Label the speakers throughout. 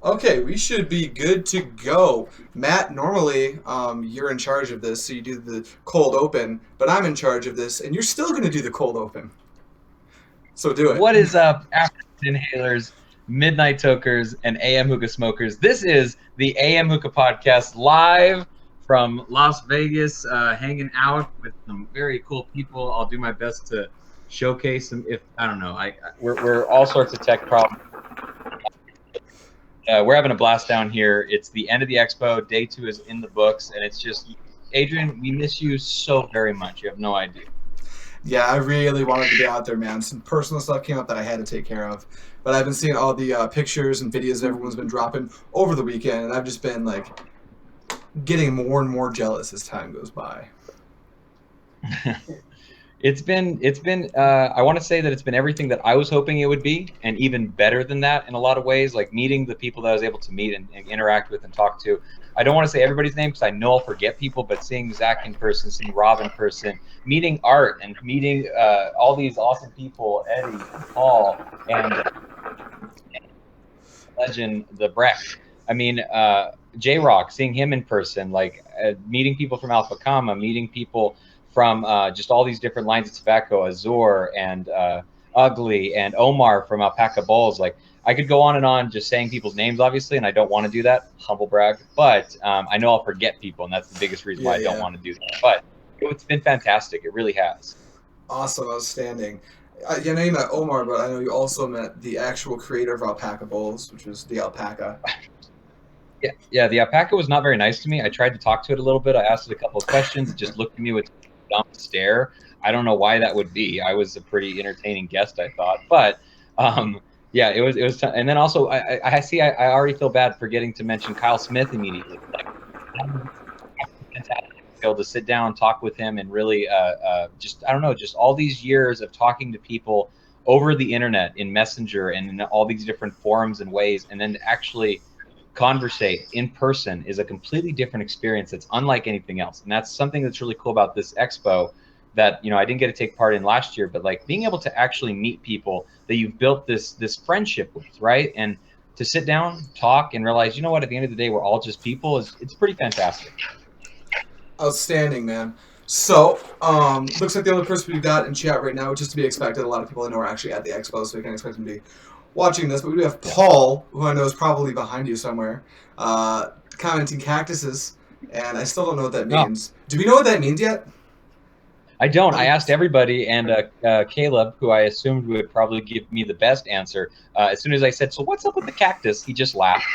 Speaker 1: Okay, we should be good to go. Matt, normally you're in charge of this, so you do the cold open, but I'm in charge of this, and you're still going to do the cold open. So do it.
Speaker 2: What is up, African inhalers, midnight tokers, and AM hookah smokers? This is the AM hookah podcast live from Las Vegas, hanging out with some very cool people. I'll do my best to showcase them. If I don't know, we're all sorts of tech problems. We're having a blast down here. It's the end of the expo. Day 2 is in the books, and it's just Adrian. We miss you so very much. You have no idea.
Speaker 1: Yeah, I really wanted to be out there, man. Some personal stuff came up that I had to take care of. But I've been seeing all the pictures and videos everyone's been dropping over the weekend, and I've just been like getting more and more jealous as time goes by.
Speaker 2: It's been I want to say that it's been everything that I was hoping it would be, and even better than that in a lot of ways, like meeting the people that I was able to meet and interact with and talk to. I don't want to say everybody's name because I know I'll forget people, but seeing Zach in person, seeing Rob in person, meeting Art and meeting all these awesome people, Eddie, Paul, and legend, the Breck. I mean, J Rock, seeing him in person, like meeting people from Alpha Gamma, meeting people from just all these different lines of tobacco, Azure and Ugly and Omar from Alpaca Bowls. Like I could go on and on just saying people's names, obviously, and I don't want to do that, humble brag. But I know I'll forget people, and that's the biggest reason why
Speaker 1: Yeah,
Speaker 2: I don't
Speaker 1: yeah.
Speaker 2: want to do that. But it's been fantastic. It really has.
Speaker 1: Awesome, outstanding. You know you met Omar, but I know you also met the actual creator of Alpaca Bowls, which was the alpaca.
Speaker 2: Yeah, yeah. The alpaca was not very nice to me. I tried to talk to it a little bit. I asked it a couple of questions. It just looked at me with a dumb stare. I don't know why that would be. I was a pretty entertaining guest, I thought, but yeah, it was. And then also, I see. I already feel bad forgetting to mention Kyle Smith immediately. Like, fantastic to be able to sit down, talk with him, and really just I don't know, just all these years of talking to people over the internet in Messenger and in all these different forums and ways, and then to actually conversate in person is a completely different experience that's unlike anything else. And that's something that's really cool about this expo that I didn't get to take part in last year, but like being able to actually meet people that you've built this friendship with, right? And to sit down, talk, and realize, what, at the end of the day, we're all just people is it's pretty fantastic.
Speaker 1: Outstanding, man. So, looks like the only person we've got in chat right now, which is to be expected. A lot of people I know are actually at the expo, so we can expect them to be watching this. But we do have
Speaker 2: Yeah.
Speaker 1: Paul, who I know is probably behind you somewhere, commenting cactuses, and I still don't know what that
Speaker 2: No,
Speaker 1: means. Do we know what that means yet?
Speaker 2: I don't. I
Speaker 1: Um,
Speaker 2: asked everybody, and Caleb, who I assumed would probably give me the best answer, as soon as I said, "So what's up with the cactus?" He just laughed.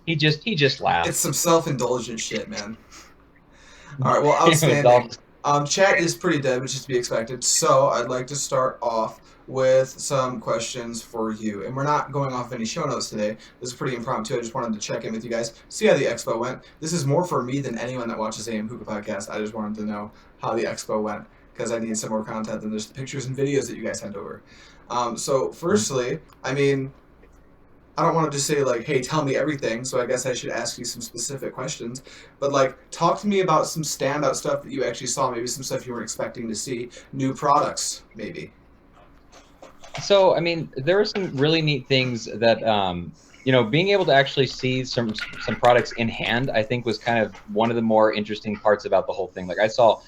Speaker 2: He just
Speaker 1: it's
Speaker 2: laughed.
Speaker 1: some self-indulgent shit, man. All right, well,
Speaker 2: It was all
Speaker 1: outstanding. Chat is pretty dead, which is to be expected. So I'd like to start off with some questions for you. And we're not going off any show notes today. This is pretty impromptu. I just wanted to check in with you guys, see how the expo went. This is more for me than anyone that watches AM Hookah Podcast. I just wanted to know how the expo went because I need some more content than just the pictures and videos that you guys sent over. So, firstly, I mean, I don't want to just say like, "Hey, tell me everything." So I guess I should ask you some specific questions. But like, talk to me about some standout stuff that you actually saw. Maybe some stuff you weren't expecting to see. New products, maybe.
Speaker 2: So, I mean, there were some really neat things that, being able to actually see some products in hand, I think was kind of one of the more interesting parts about the whole thing. Like I saw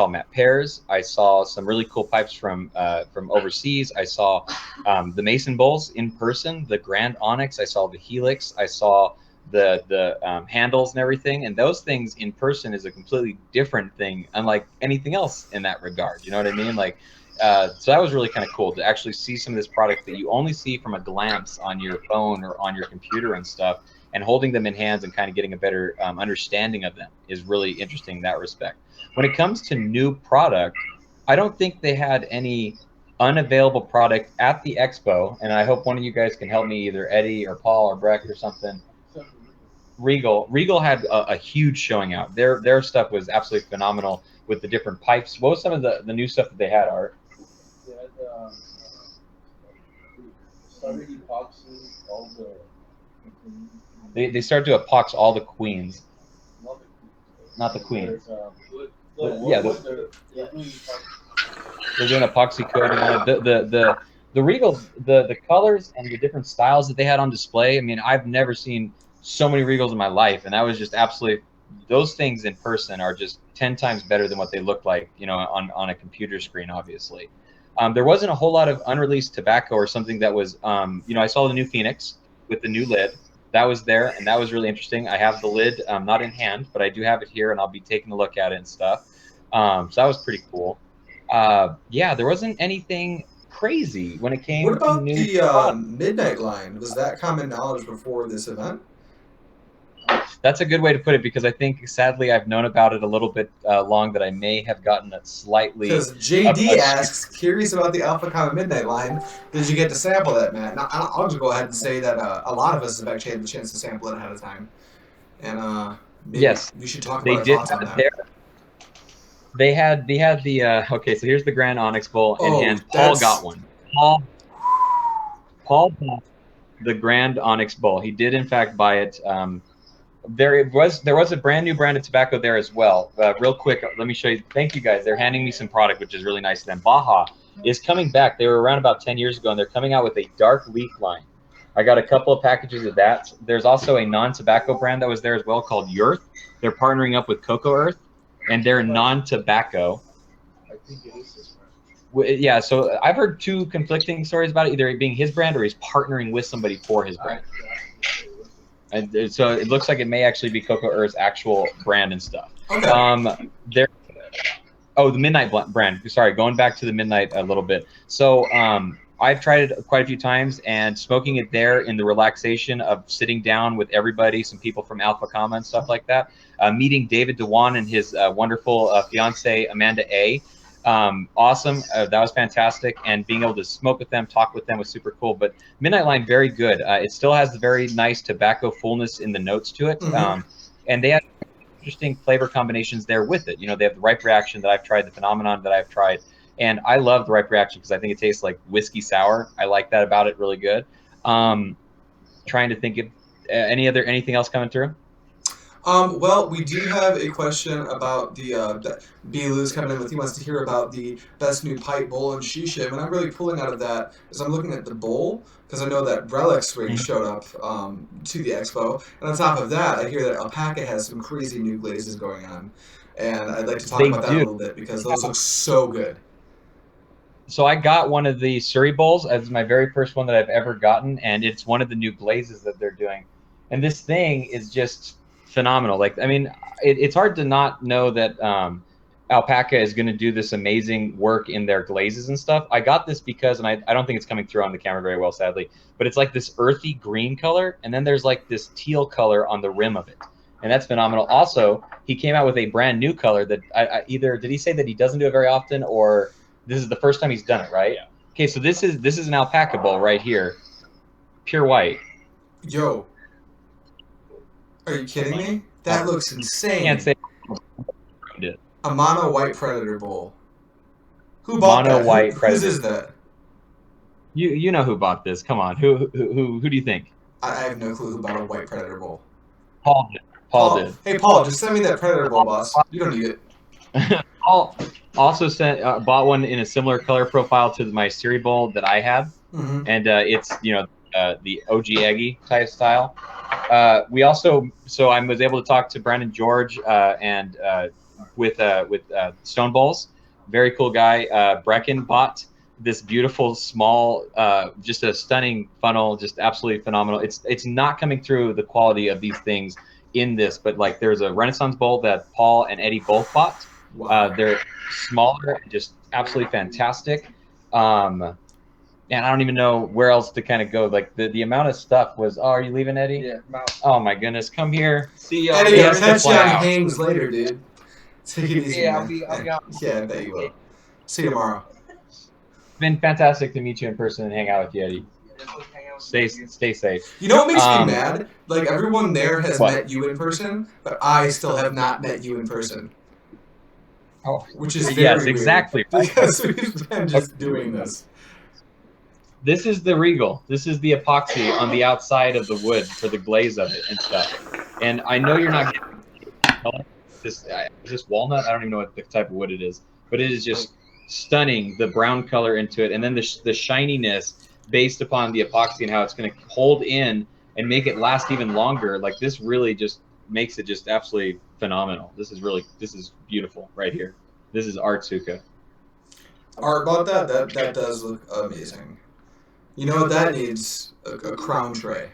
Speaker 2: Matt Pears, I saw some really cool pipes from overseas. I saw the Mason Bowls in person, the Grand Onyx. I saw the Helix. I saw the handles and everything. And those things in person is a completely different thing, unlike anything else in that regard. You know what I mean? Like so that was really kind of cool to actually see some of this product that you only see from a glance on your phone or on your computer and stuff, and holding them in hands and kind of getting a better understanding of them is really interesting in that respect. When it comes to new product, I don't think they had any unavailable product at the expo, and I hope one of you guys can help me, either Eddie or Paul or Breck or something. Regal had a huge showing out. Their stuff was absolutely phenomenal with the different pipes. What was some of the new stuff that they had, Art? They started to epox all the queens, not the queen. Yeah, they're doing epoxy coating on it. The the Regals, the colors and the different styles that they had on display. I mean, I've never seen so many Regals in my life, and that was just absolutely. Those things in person are just 10 times better than what they look like, you know, on a computer screen, obviously. There wasn't a whole lot of unreleased tobacco or something that was, you know, I saw the new Phoenix with the new lid. That was there, and that was really interesting. I have the lid, not in hand, but I do have it here, and I'll be taking a look at it and stuff. So that was pretty cool. Yeah, there wasn't anything crazy when it
Speaker 1: What
Speaker 2: came to
Speaker 1: about
Speaker 2: new
Speaker 1: the
Speaker 2: products.
Speaker 1: midnight line? Was that common knowledge before this event?
Speaker 2: That's a good way to put it, because I think sadly I've known about it a little bit long, that I may have gotten it slightly
Speaker 1: Because JD
Speaker 2: obscure.
Speaker 1: asks, curious about the Alpha Comet Midnight line. Did you get to sample that, Matt? Now, I'll just go ahead and say that a lot of us have actually had the chance to sample it ahead of time. And maybe
Speaker 2: Yes,
Speaker 1: we should talk about
Speaker 2: they
Speaker 1: our
Speaker 2: did
Speaker 1: thoughts
Speaker 2: have
Speaker 1: on
Speaker 2: it
Speaker 1: that.
Speaker 2: there. They had the okay. So here's the Grand Onyx Bowl in
Speaker 1: Oh,
Speaker 2: hand. Paul got
Speaker 1: that's...
Speaker 2: one. Paul bought the Grand Onyx Bowl. He did in fact buy it. There was a brand new brand of tobacco there as well. Real quick, let me show you. Thank you guys. They're handing me some product, which is really nice of them. Baja is coming back. They were around about 10 years ago, and they're coming out with a dark leaf line. I got a couple of packages of that. There's also a non-tobacco brand that was there as well called Earth. They're partnering up with Cocoa Earth, and they're non-tobacco. I think it is his brand. Yeah, so I've heard two conflicting stories about it, either it being his brand or he's partnering with somebody for his brand. And so it looks like it may actually be Cocoa Earth's actual brand and stuff.
Speaker 1: okay.
Speaker 2: There. Oh, the Midnight brand. Sorry, going back to the Midnight a little bit. So I've tried it quite a few times, and smoking it there in the relaxation of sitting down with everybody, some people from Alpha Comma and stuff like that, meeting David Dewan and his wonderful fiance Amanda A. Awesome. That was fantastic. And being able to smoke with them, talk with them was super cool. But Midnight Line, very good. It still has the very nice tobacco fullness in the notes to it.
Speaker 1: Mm-hmm.
Speaker 2: And they have interesting flavor combinations there with it. You know, they have the ripe reaction that I've tried, the phenomenon that I've tried. And I love the ripe reaction because I think it tastes like whiskey sour. I like that about it really good. Trying to think of anything else coming through.
Speaker 1: Well, we do have a question about the B. Lou's coming in with. He wants to hear about the best new pipe bowl and shisha, and I'm really pulling out of that as I'm looking at the bowl because I know that Relics Ring showed up to the expo, and on top of that, I hear that Alpaca has some crazy new glazes going on, and I'd like to talk
Speaker 2: They
Speaker 1: about that a
Speaker 2: do.
Speaker 1: little bit because those look so good.
Speaker 2: So I got one of the Surrey bowls as my very first one that I've ever gotten, and it's one of the new glazes that they're doing. And this thing is just phenomenal. Like, I mean, it's hard to not know that Alpaca is going to do this amazing work in their glazes and stuff. I got this because, and I don't think it's coming through on the camera very well, sadly, but it's like this earthy green color, and then there's like this teal color on the rim of it. And that's phenomenal. Also, he came out with a brand new color that either did he say that he doesn't do it very often, or this is the first time he's done it, right? Yeah. Okay, so this is an Alpaca bowl right here, pure white.
Speaker 1: Yo, are you kidding me? That looks insane.
Speaker 2: Can't say
Speaker 1: a mono white predator bowl. Who bought
Speaker 2: mono
Speaker 1: that?
Speaker 2: white
Speaker 1: Whose
Speaker 2: predator.
Speaker 1: is that?
Speaker 2: You know who bought this? Come on, who do you think?
Speaker 1: I have no clue who bought a white predator bowl.
Speaker 2: Paul did. Paul did.
Speaker 1: Hey Paul, just send me that predator bowl, boss. You don't need
Speaker 2: it. Paul also bought one in a similar color profile to my Siri bowl that I had, and it's the OG Eggy type style. We also I was able to talk to Brandon George and with Stone Bowls, very cool guy. Brecken bought this beautiful small, just a stunning funnel, just absolutely phenomenal. It's not coming through the quality of these things in this, but like there's a Renaissance bowl that Paul and Eddie both bought. Wow. They're smaller, just absolutely fantastic. And I don't even know where else to kind of go. Like the amount of stuff was. Oh, are you leaving, Eddie? Yeah. Oh my goodness, come here.
Speaker 1: See y'all. Eddie, I'll catch you on Hangs later, dude. Take it easy, man. I'll be out. Yeah, I bet you will. See you tomorrow.
Speaker 2: It's been fantastic to meet you in person and hang out with you, Eddie. Stay safe.
Speaker 1: You know what makes me mad? Like everyone there has met you in person, but I still have not met you in person.
Speaker 2: Oh,
Speaker 1: which is very weird,
Speaker 2: exactly.
Speaker 1: Because we've been just doing this.
Speaker 2: This is the Regal. This is the epoxy on the outside of the wood for the glaze of it and stuff. And I know you're not getting this walnut. I don't even know what the type of wood it is, but it is just stunning, the brown color into it, and then the shininess based upon the epoxy and how it's going to hold in and make it last even longer. Like this really just makes it just absolutely phenomenal. This is beautiful right here. This is art hookah.
Speaker 1: Art about that? That does look amazing. You know what that needs? A crown tray.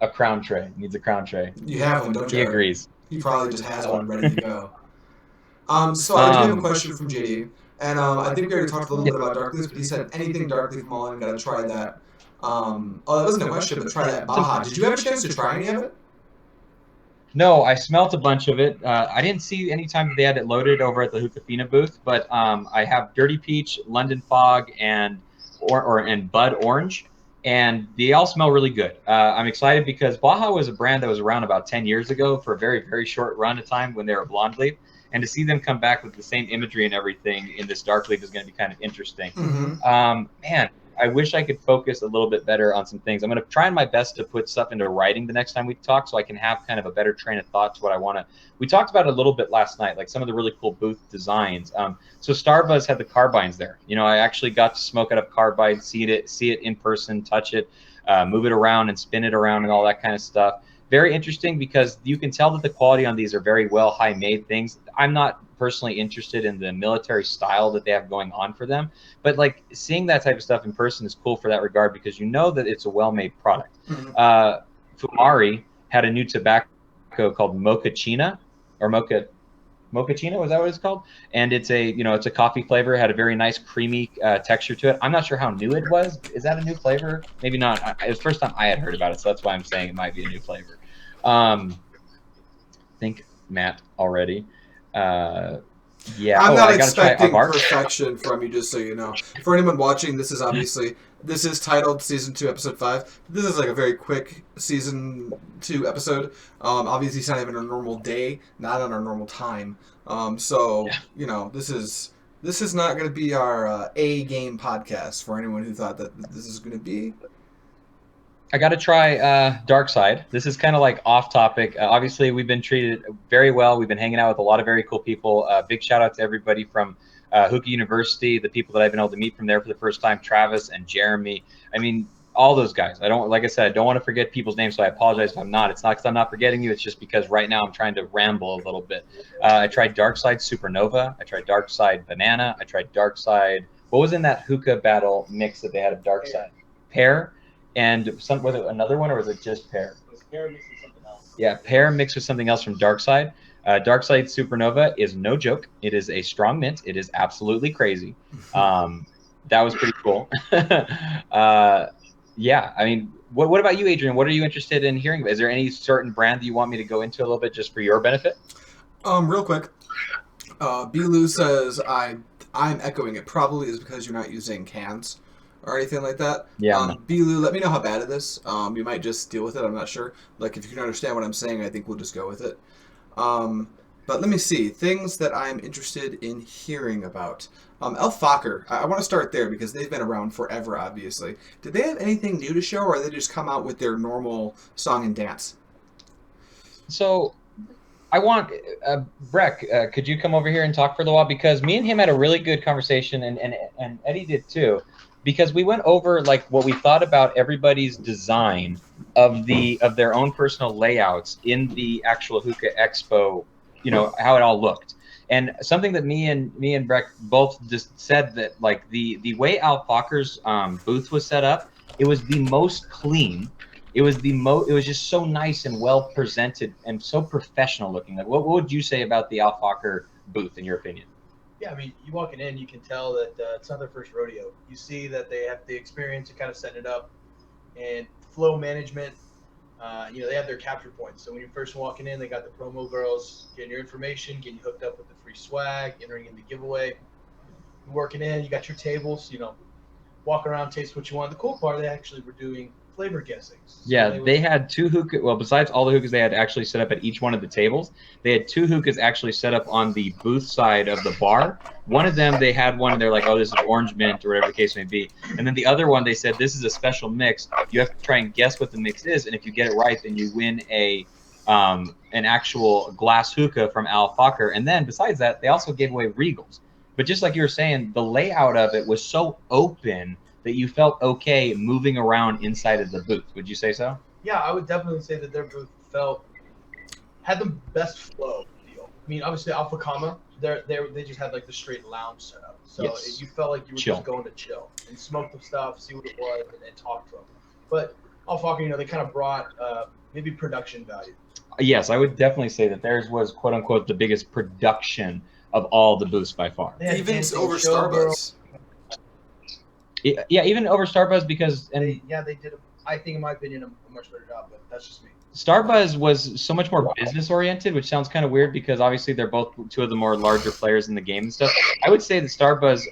Speaker 2: A crown tray. Needs a crown tray.
Speaker 1: You have one, don't you?
Speaker 2: He agrees.
Speaker 1: He probably just has one ready to go. So I do have a question from JD, and I think we already talked a little bit about Dark Leaf, but he said anything Dark Leaf Mullen, gotta try that. Oh, that wasn't a question, but try that Baja. Did you have a chance to try any of it?
Speaker 2: No, I smelt a bunch of it. I didn't see any time that they had it loaded over at the Hookah Fina booth, but I have Dirty Peach, London Fog, and Bud Orange, and they all smell really good. I'm excited because Baja was a brand that was around about 10 years ago for a very, very short run of time when they were blonde leaf, and to see them come back with the same imagery and everything in this dark leaf is going to be kind of interesting. Man, I wish I could focus a little bit better on some things. I'm going to try my best to put stuff into writing the next time we talk so I can have kind of a better train of thought to what I want to. We talked about it a little bit last night, like some of the really cool booth designs. So Starbuzz had the carbines there. You know, I actually got to smoke out of carbide, see it in person, touch it, move it around and spin it around and all that kind of stuff. Very interesting because you can tell that the quality on these are very well high-made things. I'm not personally interested in the military style that they have going on for them, but like seeing that type of stuff in person is cool for that regard because you know that it's a well-made product. Fumari had a new tobacco called Mochaccino or Mochaccino, was that what it's called? And it's a coffee flavor. It had a very nice creamy texture to it. I'm not sure how new it was. Is that a new flavor? Maybe not. It was the first time I had heard about it, so that's why I'm saying it might be a new flavor. Think Matt already. Yeah.
Speaker 1: I'm not
Speaker 2: I gotta try
Speaker 1: expecting
Speaker 2: Avar.
Speaker 1: perfection from you, just so you know. For anyone watching, this is titled Season 2, Episode 5. This is like a very quick Season 2 episode. Obviously, it's not even a normal day, not on our normal time. You know, this is not going to be our A-game podcast for anyone who thought that this is going to be.
Speaker 2: I got to try Dark Side. This is kind of like off topic. Obviously, we've been treated very well. We've been hanging out with a lot of very cool people. Big shout out to everybody from Hookah University, the people that I've been able to meet from there for the first time, Travis and Jeremy. I mean, all those guys. Like I said, I don't want to forget people's names, so I apologize if I'm not. It's not because I'm not forgetting you. It's just because right now I'm trying to ramble a little bit. I tried Dark Side Supernova. I tried Dark Side Banana. I tried Dark Side. What was in that hookah battle mix that they had of Dark Side? Pear. And was it another one or was it just pear?
Speaker 3: It was pear mixed with something else.
Speaker 2: Yeah, pear mixed with something else from Dark Side. Dark Side Supernova is no joke. It is a strong mint. It is absolutely crazy. That was pretty cool. Yeah, I mean, what about you, Adrian? What are you interested in hearing about? Is there any certain brand that you want me to go into a little bit just for your benefit?
Speaker 1: Real quick. B-Lou says I'm echoing it. Probably is because you're not using cans or anything like that.
Speaker 2: Yeah.
Speaker 1: B-Lou, let me know how bad it is. You might just deal with it. I'm not sure. Like, if you can understand what I'm saying, I think we'll just go with it. But let me see. Things that I'm interested in hearing about. Elf Fokker. I want to start there because they've been around forever, obviously. Did they have anything new to show, or did they just come out with their normal song and dance?
Speaker 2: So I want Breck, could you come over here and talk for a little while? Because me and him had a really good conversation, and Eddie did too. Because we went over like what we thought about everybody's design of their own personal layouts in the actual Hookah Expo, you know, how it all looked. And something that me and Breck both just said that like the way Al Fokker's booth was set up, it was the most clean. It was just so nice and well presented and so professional looking. Like what would you say about the Al Fokker booth in your opinion?
Speaker 3: Yeah, I mean, you walking in, you can tell that it's not their first rodeo. You see that they have the experience to kind of set it up, and flow management. You know, they have their capture points. So when you're first walking in, they got the promo girls getting your information, getting you hooked up with the free swag, entering in the giveaway. You're working in, you got your tables. You know, walk around, taste what you want. The cool part, they actually were doing flavor guessing.
Speaker 2: Yeah, they had two hookah. Well, besides all the hookahs they had actually set up at each one of the tables, they had two hookahs actually set up on the booth side of the bar. One of them, they had one, and they're like, oh, this is orange mint or whatever the case may be. And then the other one, they said, this is a special mix. You have to try and guess what the mix is, and if you get it right, then you win an actual glass hookah from Al Fokker. And then besides that, they also gave away Regals. But just like you were saying, the layout of it was so open that you felt okay moving around inside of the booth. Would you say so?
Speaker 3: Yeah, I would definitely say that their booth had the best flow deal. I mean, obviously Alpha Comma, they just had like the straight lounge setup, so
Speaker 2: Yes.
Speaker 3: you felt like you were
Speaker 2: Chill.
Speaker 3: just going to chill and smoke the stuff, see what it was, and talk to them. But Alpha, they kind of brought maybe production value.
Speaker 2: Yes, I would definitely say that theirs was quote unquote the biggest production of all the booths by far.
Speaker 3: They had
Speaker 1: Even
Speaker 3: dancing
Speaker 1: over
Speaker 3: showgirls.
Speaker 1: Starbuzz.
Speaker 2: Yeah, even over Starbuzz because
Speaker 3: They did, I think, in my opinion, a much better job, but that's just me.
Speaker 2: Starbuzz was so much more business oriented, which sounds kind of weird because obviously they're both two of the more larger players in the game and stuff. I would say that Starbuzz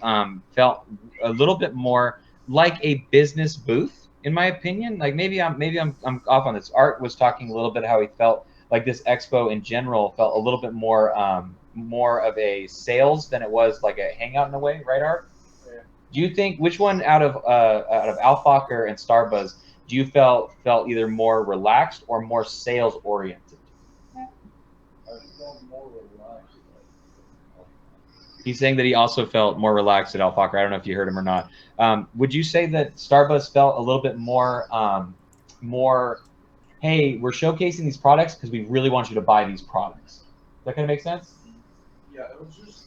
Speaker 2: felt a little bit more like a business booth, in my opinion. Like maybe I'm off on this. Art was talking a little bit how he felt like this expo in general felt a little bit more of a sales than it was like a hangout in a way, right, Art?
Speaker 3: Yeah.
Speaker 2: Do you think which one out of Alfokker and Starbuzz do you felt either more relaxed or more sales oriented?
Speaker 3: I felt more relaxed.
Speaker 2: He's saying that he also felt more relaxed at Alfokker. I don't know if you heard him or not. Would you say that Starbuzz felt a little bit more, hey, we're showcasing these products because we really want you to buy these products? Does that kind of make sense?
Speaker 3: Yeah, it was just.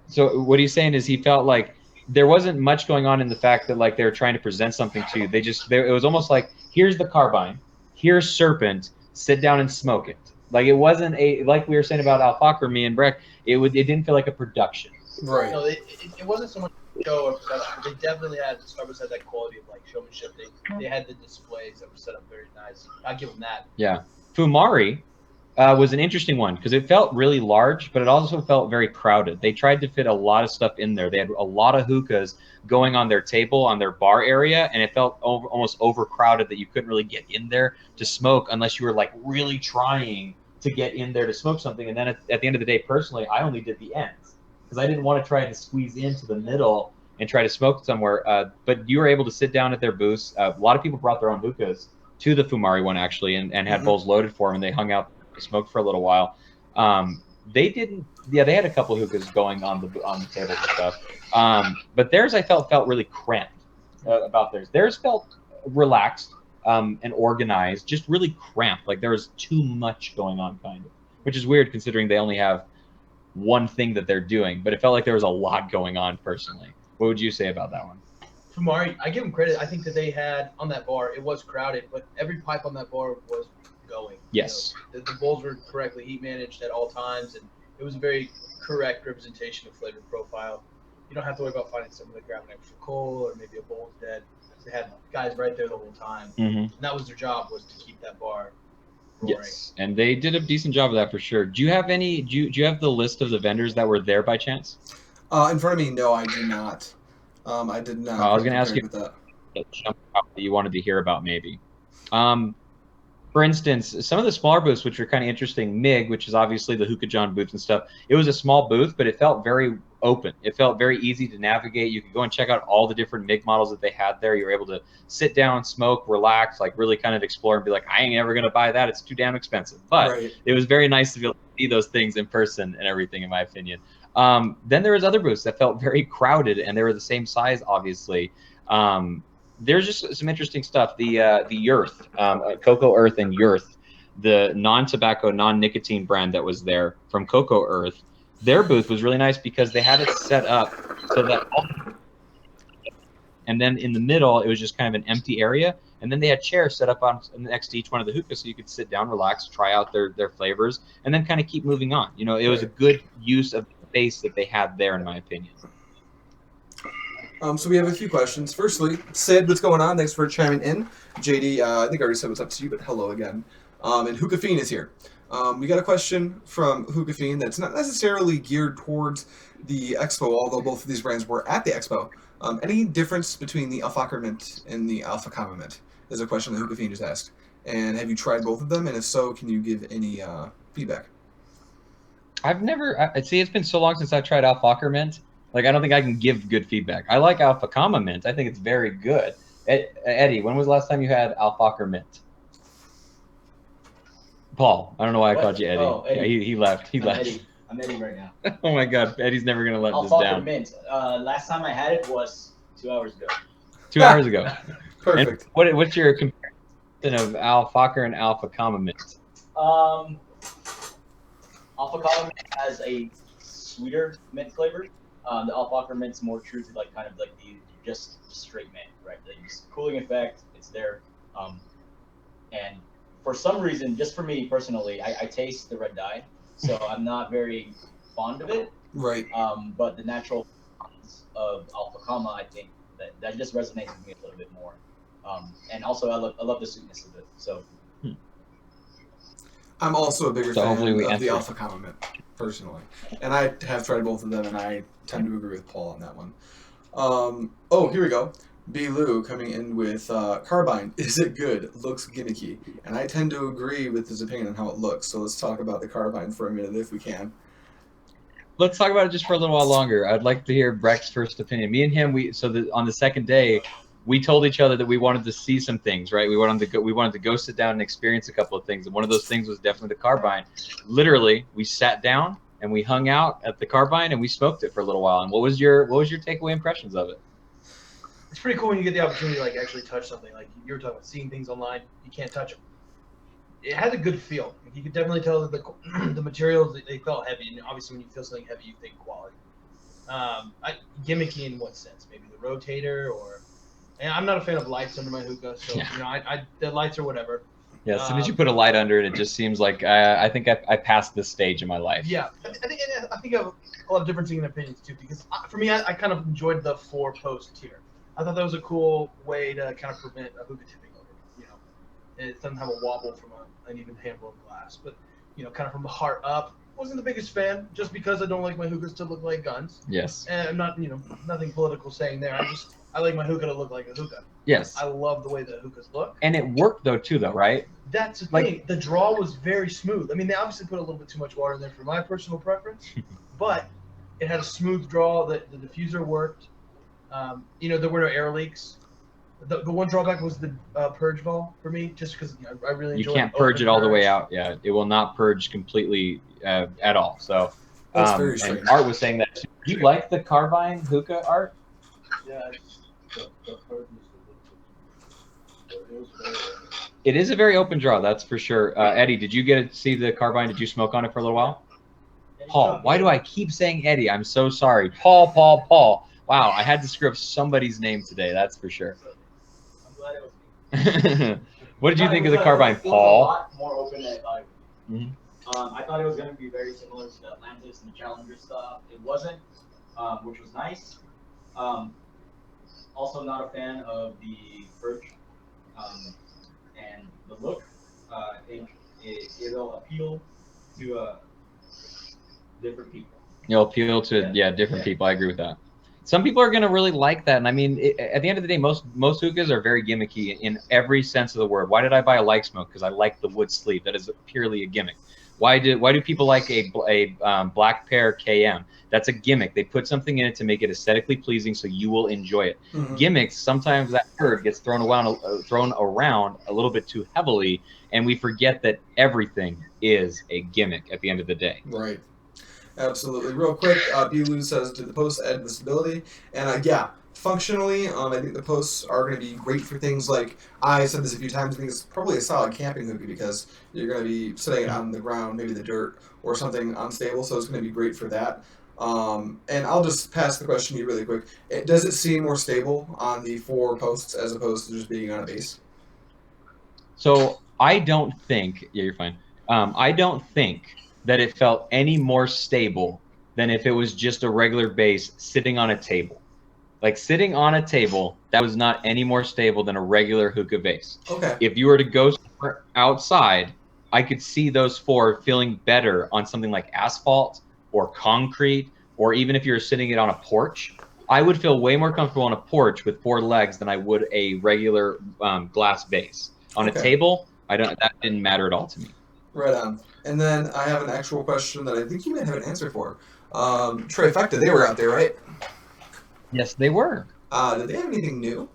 Speaker 2: So what he's saying is he felt like there wasn't much going on in the fact that like they were trying to present something to you. It was almost like, here's the carbine, here's Serpent, sit down and smoke it. Like it wasn't like we were saying about Alfokker, me and Breck, it didn't feel like a production.
Speaker 1: Right.
Speaker 3: No, it wasn't so much a show or production, but they definitely had, Starbucks had that quality of like showmanship. They had the displays that were set up very nice. I give them that.
Speaker 2: Yeah. Fumari was an interesting one because it felt really large, but it also felt very crowded. They tried to fit a lot of stuff in there. They had a lot of hookahs going on their table, on their bar area, and it felt almost overcrowded that you couldn't really get in there to smoke unless you were like really trying to get in there to smoke something. And then at the end of the day, personally, I only did the ends because I didn't want to try to squeeze into the middle and try to smoke somewhere. But you were able to sit down at their booths. A lot of people brought their own hookahs to the Fumari one actually and had bowls loaded for them, and they hung out, smoked for a little while. They had a couple hookahs going on the tables and stuff. But theirs I felt really cramped about theirs. Theirs felt relaxed and organized, just really cramped. Like there was too much going on, kind of, which is weird considering they only have one thing that they're doing. But it felt like there was a lot going on personally. What would you say about that one?
Speaker 3: Fumari, I give them credit. I think that they had on that bar, it was crowded, but every pipe on that bar was going.
Speaker 2: Yes.
Speaker 3: You know, the bowls were correctly heat managed at all times, and it was a very correct representation of flavor profile. You don't have to worry about finding someone to grab an extra coal or maybe a bowl's dead. They had guys right there the whole time. And that was their job, was to keep that bar roaring.
Speaker 2: Yes, and they did a decent job of that for sure. Do you have any? Do you have the list of the vendors that were there by chance?
Speaker 1: In front of me, no, I do not. I did not.
Speaker 2: I was going to ask you
Speaker 1: that
Speaker 2: you wanted to hear about maybe. For instance, some of the smaller booths, which are kind of interesting, MIG, which is obviously the Hookah John booth and stuff, it was a small booth, but it felt very open. It felt very easy to navigate. You could go and check out all the different MIG models that they had there. You were able to sit down, smoke, relax, like really kind of explore and be like, I ain't ever going to buy that. It's too damn expensive. But it was very nice to be able to see those things in person and everything, in my opinion. Then there was other booths that felt very crowded, and they were the same size, obviously. There's just some interesting stuff. The Earth, Cocoa Earth and Earth, the non-tobacco, non-nicotine brand that was there from Cocoa Earth, their booth was really nice because they had it set up so that, and then in the middle, it was just kind of an empty area. And then they had chairs set up on next to each one of the hookahs so you could sit down, relax, try out their flavors, and then kind of keep moving on. You know, it was a good use of the space that they had there, in my opinion.
Speaker 1: So we have a few questions. Firstly, Sid, what's going on? Thanks for chiming in. JD, I think I already said what's up to you, but hello again. And Hookah Fiend is here. We got a question from Hookah Fiend that's not necessarily geared towards the expo, although both of these brands were at the expo. Any difference between the Alfokker Mint and the Alpha Comma Mint is a question that Hookah Fiend just asked. And have you tried both of them? And if so, can you give any feedback?
Speaker 2: I've never, see, it's been so long since I've tried Alfokker Mint. Like, I don't think I can give good feedback. I like Alpha Comma Mint. I think it's very good. Eddie, when was the last time you had Alpaca mint? Paul, I don't know why I
Speaker 4: What?
Speaker 2: called you Eddie.
Speaker 4: Oh, Eddie.
Speaker 2: Yeah, he left. He
Speaker 4: I'm
Speaker 2: left.
Speaker 4: Eddie. I'm Eddie right now.
Speaker 2: Oh my God, Eddie's never gonna let this
Speaker 4: Alpaca
Speaker 2: down.
Speaker 4: mint. Last time I had it was 2 hours ago.
Speaker 2: 2 hours ago.
Speaker 1: Perfect.
Speaker 2: And what's your comparison of Alpaca and Alpha mint?
Speaker 4: Alpaca mint has a sweeter mint flavor. The alpaca mint's more true to like kind of like the just straight mint, right? The just cooling effect, it's there. And for some reason, just for me personally, I taste the red dye, so I'm not very fond of it.
Speaker 1: Right.
Speaker 4: But the natural of alpacama, I think that just resonates with me a little bit more. And also I love the sweetness of it. So
Speaker 1: I'm also a bigger
Speaker 2: So
Speaker 1: fan
Speaker 2: hopefully we
Speaker 1: of the
Speaker 2: answered.
Speaker 1: Alpha mint, personally. And I have tried both of them, and I tend to agree with Paul on that one. Oh, here we go. B. Lou coming in with Carbine. Is it good? Looks gimmicky. And I tend to agree with his opinion on how it looks. So let's talk about the Carbine for a minute if we can.
Speaker 2: Let's talk about it just for a little while longer. I'd like to hear Breck's first opinion. Me and him, on the second day, we told each other that we wanted to see some things, right? We wanted to go sit down and experience a couple of things. And one of those things was definitely the Carbine. Literally, we sat down and we hung out at the Carbine and we smoked it for a little while. And what was your takeaway impressions of it?
Speaker 3: It's pretty cool when you get the opportunity to like actually touch something. Like you were talking about seeing things online, you can't touch them. It had a good feel. You could definitely tell that the materials, they felt heavy, and obviously when you feel something heavy, you think quality. Gimmicky in what sense? Maybe the rotator, or and I'm not a fan of lights under my hookah, so
Speaker 2: Yeah.
Speaker 3: you know, the lights or whatever.
Speaker 2: Yeah, as soon as you put a light under it, it just seems like I think I passed this stage in my life.
Speaker 3: Yeah, I think I have a lot of differencing opinions too, because for me, I kind of enjoyed the 4-post tier. I thought that was a cool way to kind of prevent a hookah tipping over. You know, and it doesn't have a wobble from an even handle of glass, but you know, kind of from the heart up. Wasn't the biggest fan, just because I don't like my hookahs to look like guns.
Speaker 2: Yes.
Speaker 3: And I'm not, nothing political saying there. I like my hookah to look like a hookah.
Speaker 2: Yes.
Speaker 3: I love the way the hookahs look.
Speaker 2: And it worked though, right?
Speaker 3: That's the thing. The draw was very smooth. I mean, they obviously put a little bit too much water in there for my personal preference, but it had a smooth draw. The diffuser worked. There were no air leaks. The one drawback was the purge ball for me, just because I really enjoy.
Speaker 2: You can't purge it all the way out. Yeah, it will not purge completely at all. So,
Speaker 1: That's very strange.
Speaker 2: And Art was saying that. Do you like the Carbine hookah, Art?
Speaker 5: Yeah, the purge is
Speaker 2: It is a very open draw, that's for sure. Eddie, did you get to see the Carbine? Did you smoke on it for a little while? Paul, why do I keep saying Eddie? I'm so sorry. Paul. Wow, I had to screw up somebody's name today, that's for sure.
Speaker 4: I'm glad it was me.
Speaker 2: What did you think of the Carbine, Paul?
Speaker 4: It was a lot more open than I thought it would be. I thought it was going to be very similar to the Atlantis and the Challenger stuff. It wasn't, which was nice. Also not a fan of the purge and the look. I think it'll appeal to different people.
Speaker 2: You'll appeal to different people. I agree with that. Some people are going to really like that, and I mean, at the end of the day, most hookahs are very gimmicky in every sense of the word. Why did I buy a Like Smoke? Because I like the wood sleeve. That is purely a gimmick. Why do people like a Black Pear KM? That's a gimmick. They put something in it to make it aesthetically pleasing, so you will enjoy it.
Speaker 1: Mm-hmm.
Speaker 2: Gimmicks, sometimes that word gets thrown around a little bit too heavily, and we forget that everything is a gimmick at the end of the day.
Speaker 1: Right. Absolutely. Real quick, B-Lou says, did the posts add visibility? And yeah, functionally, I think the posts are going to be great for things like, I said this a few times, I think it's probably a solid camping hookah because you're going to be sitting it on the ground, maybe the dirt or something unstable, so it's going to be great for that. And I'll just pass the question to you really quick. Does it seem more stable on the 4 posts as opposed to just being on a base?
Speaker 2: So I don't think, you're fine. I don't think that it felt any more stable than if it was just a regular base sitting on a table. Like sitting on a table, that was not any more stable than a regular hookah base.
Speaker 1: Okay.
Speaker 2: If you were to go outside, I could see those 4 feeling better on something like asphalt or concrete, or even if you're sitting it on a porch. I would feel way more comfortable on a porch with 4 legs than I would a regular glass base. On a table, that didn't matter at all to me.
Speaker 1: Right on. And then I have an actual question that I think you might have an answer for. Trifecta, they were out there, right?
Speaker 2: Yes, they were.
Speaker 1: Did they have anything new?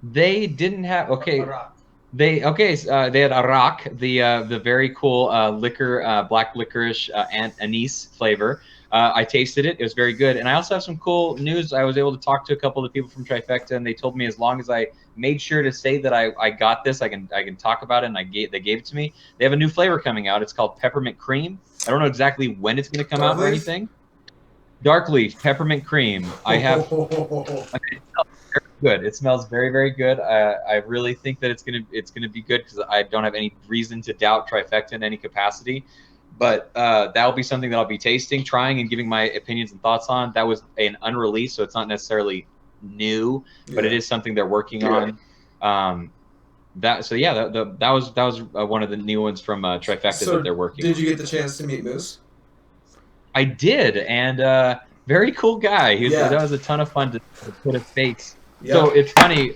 Speaker 2: They didn't have okay.
Speaker 3: Iraq.
Speaker 2: They had Arak, the very cool liquor, black licorice and anise flavor. I tasted it; it was very good. And I also have some cool news. I was able to talk to a couple of the people from Trifecta, and they told me as long as I made sure to say that I got this, I can talk about it. And they gave it to me. They have a new flavor coming out. It's called peppermint cream. I don't know exactly when it's going to come
Speaker 1: Dark
Speaker 2: out or
Speaker 1: leaf?
Speaker 2: anything. Dark leaf peppermint cream. I have. Good. It smells very, very good. I really think that it's gonna be good because I don't have any reason to doubt Trifecta in any capacity. But that'll be something that I'll be tasting, trying, and giving my opinions and thoughts on. That was an unreleased, so it's not necessarily new, but it
Speaker 1: Yeah.
Speaker 2: is something they're working on. That was one of the new ones from Trifecta
Speaker 1: So
Speaker 2: that they're working
Speaker 1: did
Speaker 2: on.
Speaker 1: you get the chance to meet Moose?
Speaker 2: I did, and very cool guy.
Speaker 1: Yeah.
Speaker 2: That was a ton of fun to put a face.
Speaker 1: Yeah.
Speaker 2: So it's funny.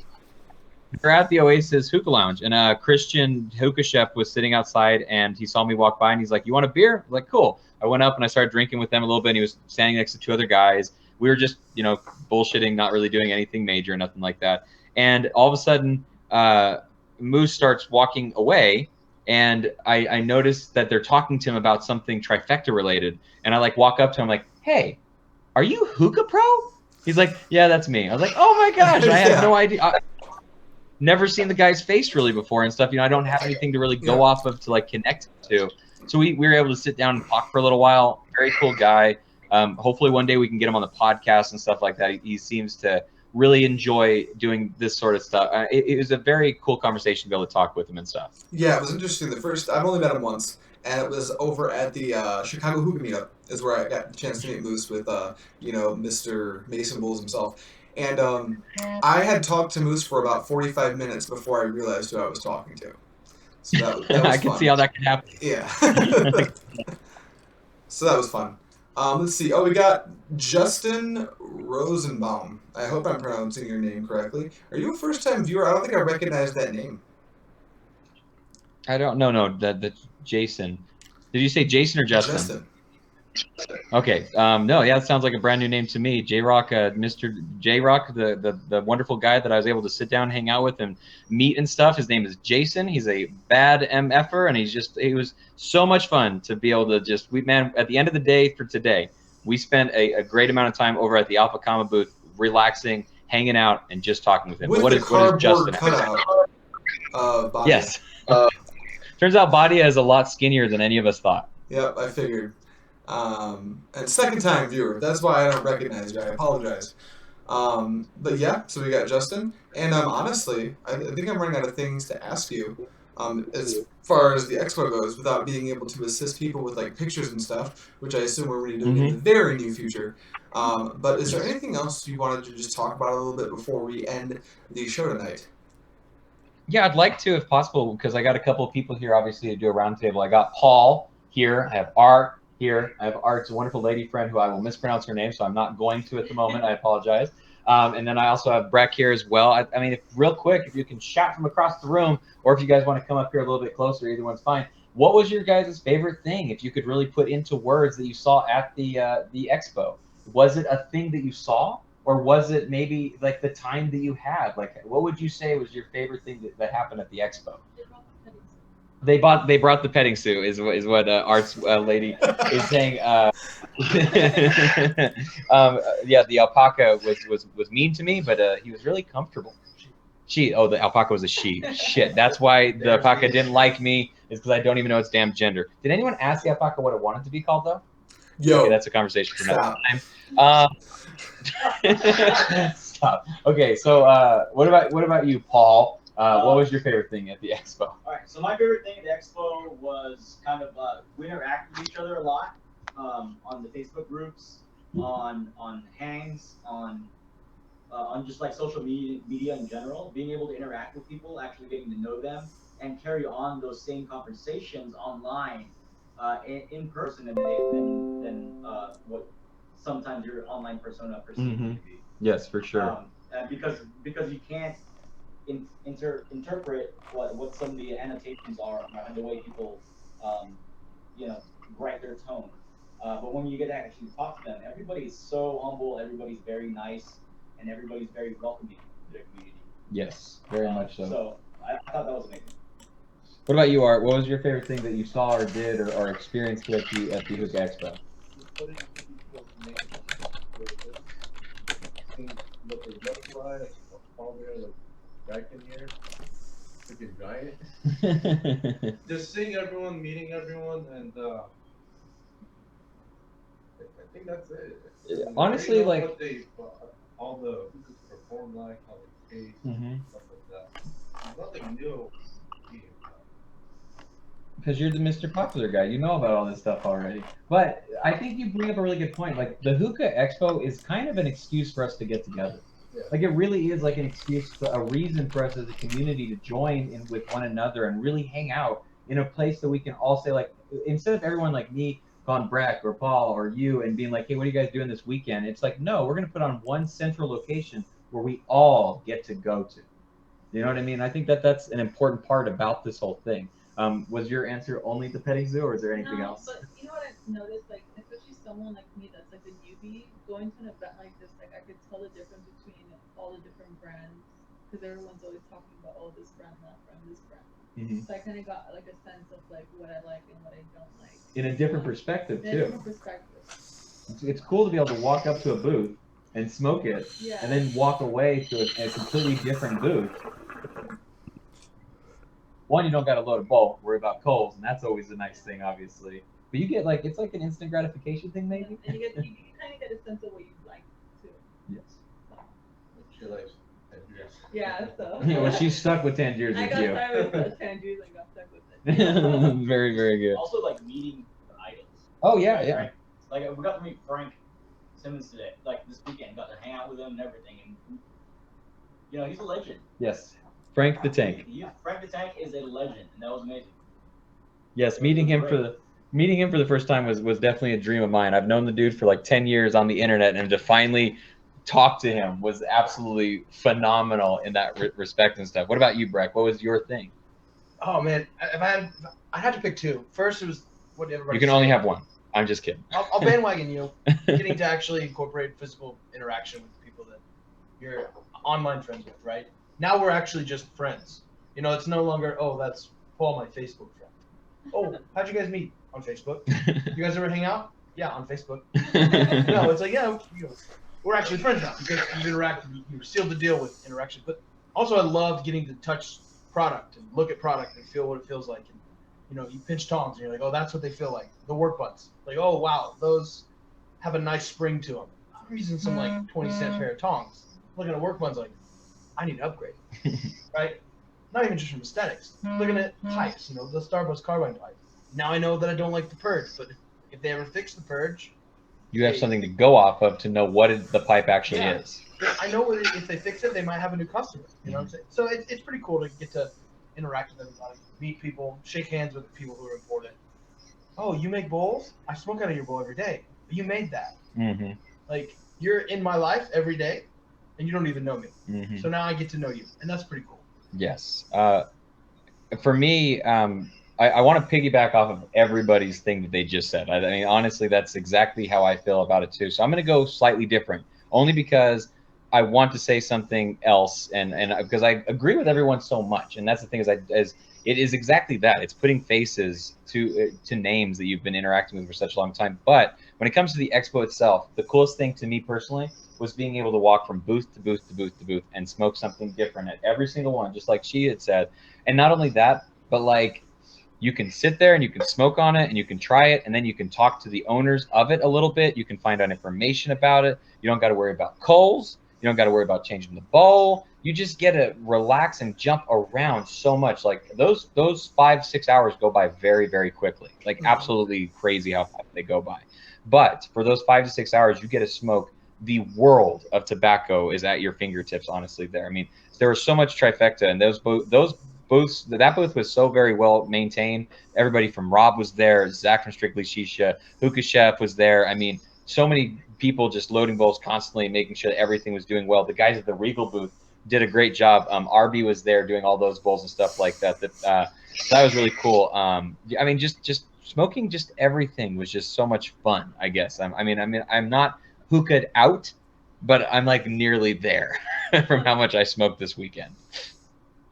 Speaker 2: We're at the Oasis Hookah Lounge, and a Christian hookah chef was sitting outside, and he saw me walk by, and he's like, "You want a beer?" I'm like, cool. I went up and I started drinking with them a little bit. And he was standing next to two other guys. We were just, bullshitting, not really doing anything major, nothing like that. And all of a sudden, Moose starts walking away, and I noticed that they're talking to him about something Trifecta related. And I walk up to him like, "Hey, are you Hookah Pro?" He's like, "Yeah, that's me." I was like, "Oh my gosh, I had no idea." Never seen the guy's face really before and stuff. I don't have anything to really go off of to connect to. So we were able to sit down and talk for a little while. Very cool guy. Hopefully one day we can get him on the podcast and stuff like that. He seems to really enjoy doing this sort of stuff. It was a very cool conversation to be able to talk with him and stuff.
Speaker 1: Yeah, it was interesting. I've only met him once, and it was over at the Chicago Hookah Meetup, is where I got the chance to meet Moose with, Mr. Mason Bulls himself. And I had talked to Moose for about 45 minutes before I realized who I was talking to. So that was
Speaker 2: I can
Speaker 1: fun.
Speaker 2: see how that could happen.
Speaker 1: Yeah. So that was fun. Let's see. Oh, we got Justin Rosenbaum. I hope I'm pronouncing your name correctly. Are you a first-time viewer? I don't think I recognize that name.
Speaker 2: I don't know. No, the Jason. Did you say Jason or Justin?
Speaker 1: Justin.
Speaker 2: Okay. No, yeah, it sounds like a brand new name to me. J Rock, Mr. J Rock, the wonderful guy that I was able to sit down, hang out with, and meet and stuff. His name is Jason. He's a bad MFer, and he was so much fun to be able to at the end of the day for today, we spent a great amount of time over at the Alpha Comma booth, relaxing, hanging out, and just talking with him.
Speaker 1: With
Speaker 2: What
Speaker 1: the
Speaker 2: is
Speaker 1: cardboard
Speaker 2: Justin?
Speaker 1: cutout of Badia.
Speaker 2: Yes. Turns out Badia is a lot skinnier than any of us thought.
Speaker 1: Yep, I figured. And second time viewer. That's why I don't recognize you. I apologize. But yeah, so we got Justin. And honestly, I think I'm running out of things to ask you. As far as the expo goes, without being able to assist people with pictures and stuff, which I assume we're going to be doing in the very near future. But is there anything else you wanted to just talk about a little bit before we end the show tonight?
Speaker 2: Yeah, I'd like to, if possible, because I got a couple of people here, obviously, to do a roundtable. I got Paul here. I have Art here. I have Art's a wonderful lady friend who I will mispronounce her name, so I'm not going to at the moment. I apologize. And then I also have Breck here as well. I mean, real quick, if you can shout from across the room, or if you guys want to come up here a little bit closer, either one's fine. What was your guys' favorite thing, if you could really put into words, that you saw at the expo? Was it a thing that you saw? Or was it maybe the time that you had? What would you say was your favorite thing that happened at the expo? They brought the petting zoo is what Art's lady is saying. Yeah, the alpaca was mean to me, but he was really comfortable. The alpaca was a she. Shit, that's why the alpaca didn't like me, is because I don't even know its damn gender. Did anyone ask the alpaca what it wanted to be called though?
Speaker 1: Yo,
Speaker 2: okay, that's a conversation for another time. Stop. Okay, so what about you, Paul? What was your favorite thing at the expo?
Speaker 4: All right, so my favorite thing at the expo was kind of we interact with each other a lot on the Facebook groups, on hangs, on just social media in general. Being able to interact with people, actually getting to know them, and carry on those same conversations online, in person, than what sometimes your online persona perceives to be.
Speaker 2: Yes, for sure.
Speaker 4: Because you can't interpret what some of the annotations are and the way people write their tone. But when you get to actually talk to them, everybody's so humble, everybody's very nice, and everybody's very welcoming to their community.
Speaker 2: Yes, very much so.
Speaker 4: So I thought that was amazing.
Speaker 2: What about you, Art? What was your favorite thing that you saw or did or experienced at the Hookah Expo?
Speaker 5: Just putting people's names where it is. Seeing what they look like, how they're like back in here. Freaking giant. Just seeing everyone, meeting everyone, and I think that's it. And
Speaker 2: Honestly,
Speaker 5: I know
Speaker 2: like
Speaker 5: what they, all the hookahs perform like, how they taste, stuff like that. There's nothing new. Being,
Speaker 2: because you're the Mr. Popular guy, you know about all this stuff already. But I think you bring up a really good point. Like the Hookah Expo is kind of an excuse for us to get together.
Speaker 5: Yeah.
Speaker 2: Like it really is like an excuse, for a reason for us as a community to join in with one another and really hang out in a place that we can all say, like, instead of everyone like me, Von Breck or Paul or you, and being like, hey, what are you guys doing this weekend? It's like, no, we're gonna put on one central location where we all get to go to. You know what I mean? I think that that's an important part about this whole thing. Was your answer only the petting zoo, or is there anything else?
Speaker 6: But you know what I've noticed, like especially someone like me that's like a newbie going to an event like this, like I could tell the difference between all the different brands because everyone's always talking about, oh, this brand, that brand, this brand. So I kind of got like a sense of like what I like and what I don't like.
Speaker 2: In a different perspective
Speaker 6: In a
Speaker 2: too.
Speaker 6: different perspective.
Speaker 2: It's cool to be able to walk up to a booth and smoke it,
Speaker 6: Yeah.
Speaker 2: and then walk away to a completely different booth. One, you don't got to load a bulk, worry about coals, and that's always a nice thing, obviously. But you get like, it's like an instant gratification thing, maybe.
Speaker 6: And you kind of get a sense of what you like too.
Speaker 2: Yes.
Speaker 5: she likes Tangiers.
Speaker 6: Yeah, so.
Speaker 2: Well, she's stuck with Tangiers
Speaker 6: I
Speaker 2: with
Speaker 6: got
Speaker 2: you.
Speaker 6: started with the Tangiers and got stuck with it.
Speaker 2: Very, very good.
Speaker 4: Also, like meeting the idols.
Speaker 2: Oh yeah,
Speaker 4: Right,
Speaker 2: yeah.
Speaker 4: right? Like we got to meet Frank Simmons today, like this weekend. Got to hang out with him and everything, and you know he's a legend.
Speaker 2: Yes. Frank the Tank.
Speaker 4: Frank the Tank is a legend, and that was amazing.
Speaker 2: Yes, meeting him for the first time was definitely a dream of mine. I've known the dude for like 10 years on the internet, and to finally talk to him was absolutely phenomenal in that respect and stuff. What about you, Breck? What was your thing?
Speaker 3: Oh man, I had to pick two. First, it was what everybody.
Speaker 2: You can only have one. I'm just kidding.
Speaker 3: I'll bandwagon you. Getting to actually incorporate physical interaction with people that you're online friends with, right? Now we're actually just friends. You know, it's no longer, oh, that's Paul, my Facebook friend. Oh, how'd you guys meet? On Facebook. You guys ever hang out? Yeah, on Facebook. No, it's like, yeah, we're actually friends now because you've interacted, you sealed the deal with interaction. But also, I loved getting to touch product and look at product and feel what it feels like. And, you know, you pinch tongs and you're like, oh, that's what they feel like. The work buds. Like, oh, wow, those have a nice spring to them. I'm using some like 20-cent pair of tongs. Looking at work buds like, I need to upgrade, right? Not even just from aesthetics. Looking at pipes, you know, the Starbucks carbine pipe. Now I know that I don't like the purge, but if they ever fix the purge,
Speaker 2: you have something to go off of to know what the pipe actually is.
Speaker 3: I know if they fix it, they might have a new customer. You know what I'm saying? So it's pretty cool to get to interact with everybody, meet people, shake hands with the people who are important. Oh, you make bowls? I smoke out of your bowl every day. You made that.
Speaker 2: Mm-hmm.
Speaker 3: Like, you're in my life every day, and you don't even know me.
Speaker 2: Mm-hmm.
Speaker 3: So now I get to know you, and that's pretty cool.
Speaker 2: Yes. For me, I want to piggyback off of everybody's thing that they just said. I mean, honestly, that's exactly how I feel about it too. So I'm going to go slightly different, only because I want to say something else, and because I agree with everyone so much. And that's the thing is, it is exactly that. It's putting faces to names that you've been interacting with for such a long time. But when it comes to the expo itself, the coolest thing to me personally was being able to walk from booth to booth to booth to booth and smoke something different at every single one, just like she had said. And not only that, but like you can sit there and you can smoke on it and you can try it, and then you can talk to the owners of it a little bit. You can find out information about it. You don't got to worry about coals. You don't got to worry about changing the bowl. You just get to relax and jump around so much. Like those 5-6 hours go by very, very quickly. Like absolutely crazy how fast they go by. But for those 5 to 6 hours, you get to smoke. The world of tobacco is at your fingertips, honestly. There, I mean, there was so much trifecta, and those booths. That booth was so very well maintained. Everybody from Rob was there, Zach from Strictly Shisha, Hookah Chef was there. I mean, so many people just loading bowls constantly, making sure that everything was doing well. The guys at the Regal booth did a great job. Arby was there doing all those bowls and stuff like that. That was really cool. I mean, just smoking, just everything was just so much fun. I guess. I'm not hookah'd out, but I'm like nearly there from how much I smoked this weekend.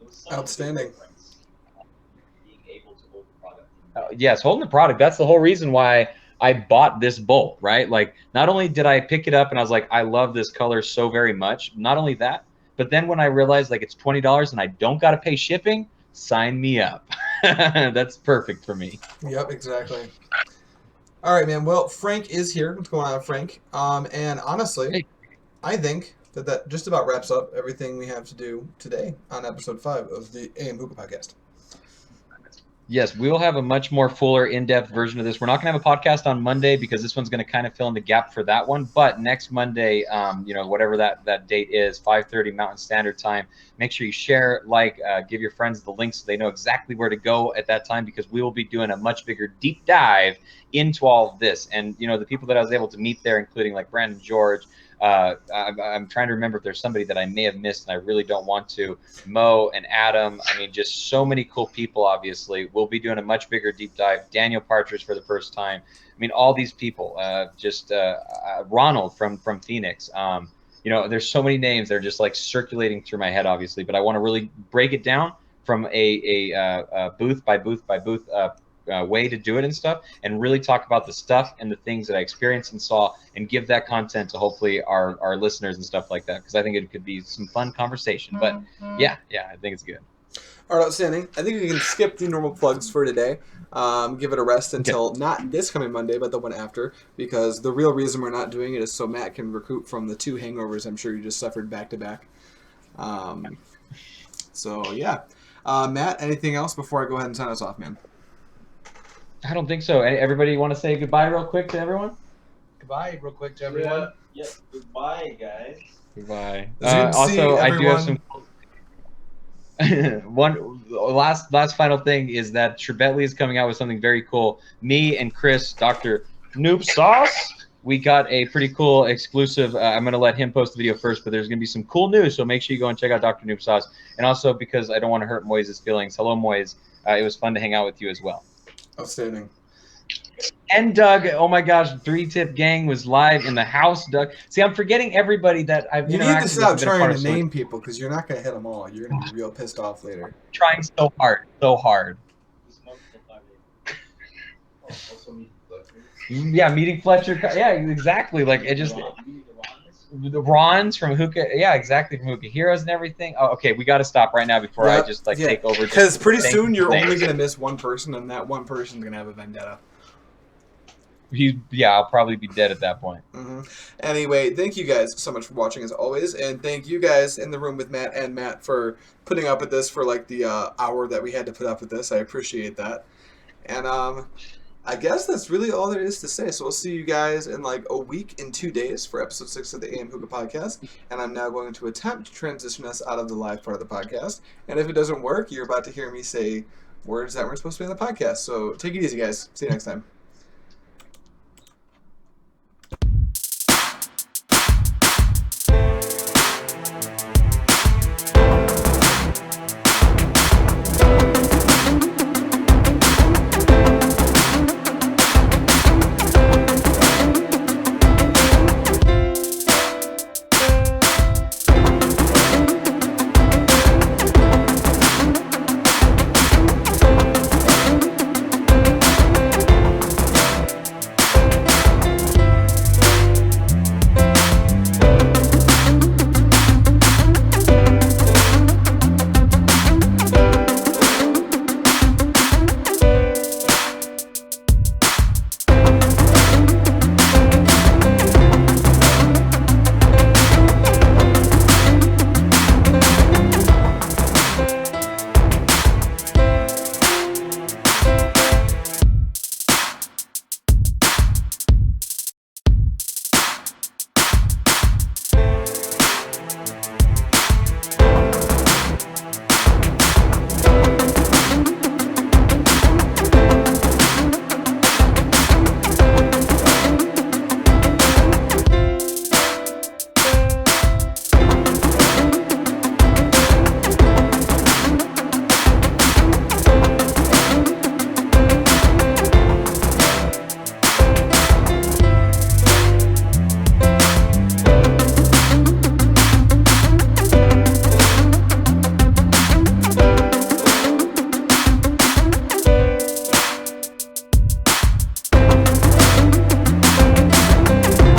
Speaker 4: It was such a big
Speaker 1: Outstanding.
Speaker 4: difference, being able to hold the product.
Speaker 2: Yes, holding the product. That's the whole reason why I bought this bowl, right? Like, not only did I pick it up and I was like, I love this color so very much. Not only that, but then when I realized like it's $20 and I don't got to pay shipping, sign me up. That's perfect for me.
Speaker 1: Yep, exactly. All right, man. Well, Frank is here. What's going on, Frank? And honestly,
Speaker 2: Hey.
Speaker 1: I think that just about wraps up everything we have to do today on episode 5 of the AM Hookah Podcast.
Speaker 2: Yes, we will have a much more fuller, in-depth version of this. We're not going to have a podcast on Monday because this one's going to kind of fill in the gap for that one. But next Monday, whatever that date is, 5:30 Mountain Standard Time, make sure you share, give your friends the links so they know exactly where to go at that time, because we will be doing a much bigger deep dive into all of this. And, the people that I was able to meet there, including like Brandon George, I'm trying to remember if there's somebody that I may have missed and I really don't want to. Mo and Adam, I mean, just so many cool people, obviously. We'll be doing a much bigger deep dive. Daniel Partridge for the first time. I mean, all these people, Ronald from Phoenix. There's so many names that are just like circulating through my head, obviously, but I want to really break it down from a booth by booth by booth way to do it and stuff, and really talk about the stuff and the things that I experienced and saw, and give that content to hopefully our listeners and stuff like that, because I think it could be some fun conversation. But yeah, I think it's good.
Speaker 1: All right, outstanding. I think we can skip the normal plugs for today. Give it a rest until not this coming Monday, but the one after, because the real reason we're not doing it is so Matt can recoup from the 2 hangovers I'm sure you just suffered back to back. So yeah. Matt, anything else before I go ahead and sign us off, man?
Speaker 2: I don't think so. Everybody want to say goodbye real quick to everyone?
Speaker 3: Goodbye, real quick to everyone.
Speaker 4: Yeah. Goodbye, guys.
Speaker 2: Goodbye.
Speaker 1: It's good
Speaker 2: Also,
Speaker 1: seeing
Speaker 2: I do have
Speaker 1: everyone.
Speaker 2: some. One last final thing is that Trebetley is coming out with something very cool. Me and Chris, Dr. Noob Sauce, we got a pretty cool exclusive. I'm going to let him post the video first, but there's going to be some cool news, so make sure you go and check out Dr. Noob Sauce. And also, because I don't want to hurt Moise's feelings, hello, Moise. It was fun to hang out with you as well.
Speaker 1: Outstanding.
Speaker 2: And Doug, oh my gosh, 3-Tip Gang was live in the house, Doug. See, I'm forgetting everybody that I've
Speaker 1: You need
Speaker 2: interacted
Speaker 1: to stop
Speaker 2: with.
Speaker 1: trying to name people, because you're not going to hit them all. You're going to be real pissed off later.
Speaker 2: Trying so hard.
Speaker 5: Also meet Fletcher.
Speaker 2: Yeah, meeting Fletcher. Yeah, exactly. Like, it just... The Rons from Hookah, yeah, exactly, from Hookah Heroes and everything. Oh, okay, we got to stop right now before I just take over.
Speaker 1: Because pretty soon you're only going to miss one person, and that one person's going to have a vendetta.
Speaker 2: I'll probably be dead at that point.
Speaker 1: Anyway, thank you guys so much for watching as always, and thank you guys in the room with Matt and Matt for putting up with this for like the hour that we had to put up with this. I appreciate that. And I guess that's really all there is to say. So we'll see you guys in like a week and 2 days for episode 6 of the AM Hookah Podcast. And I'm now going to attempt to transition us out of the live part of the podcast. And if it doesn't work, you're about to hear me say words that weren't supposed to be in the podcast. So take it easy, guys. See you next time.